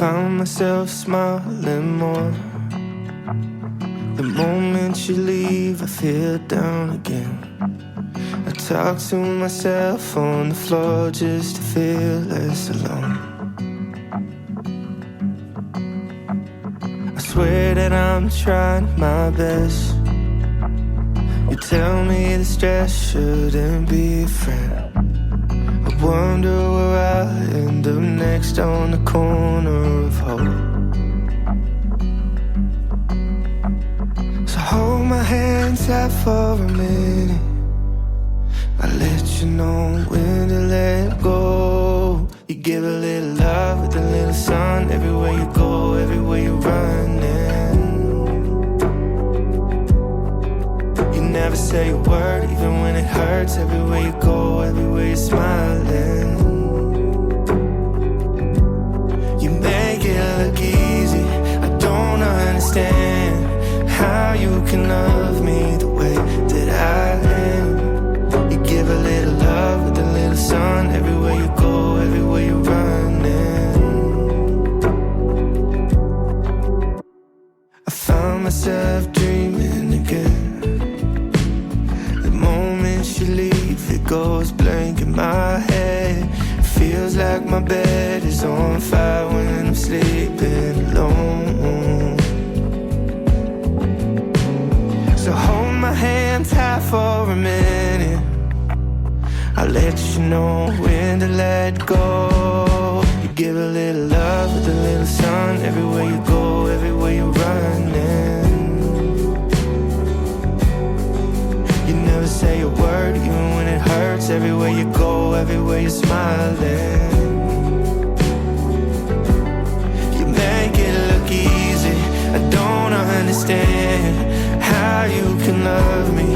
found myself smiling more. The moment you leave, I feel down again. I talk to myself on the floor just to feel less alone. I swear that I'm trying my best. You tell me the stress shouldn't be a friend. I wonder where I'll end up next on the corner of hope. So hold my hand tight for a minute. I'll let you know when to let go. You give a little love with a little sun. Everywhere you go, everywhere you're running. You never say a word, even when it hurts. Everywhere you go, everywhere you're smiling. You make it look easy. I don't understand how you can love me the way that I am. You give a little love with a little sun. Everywhere you go, everywhere you're running. I found myself dreaming again. The moment you leave, it goes blank in my head. It feels like my bed is on fire when I'm sleeping alone. So hold my hand tight for a minute. I'll let you know when to let go. You give a little love with a little sun. Everywhere you go, everywhere you're running. You never say a word, even when it hurts. Everywhere you go, everywhere you're smiling. You make it look easy. I don't understand how you can love me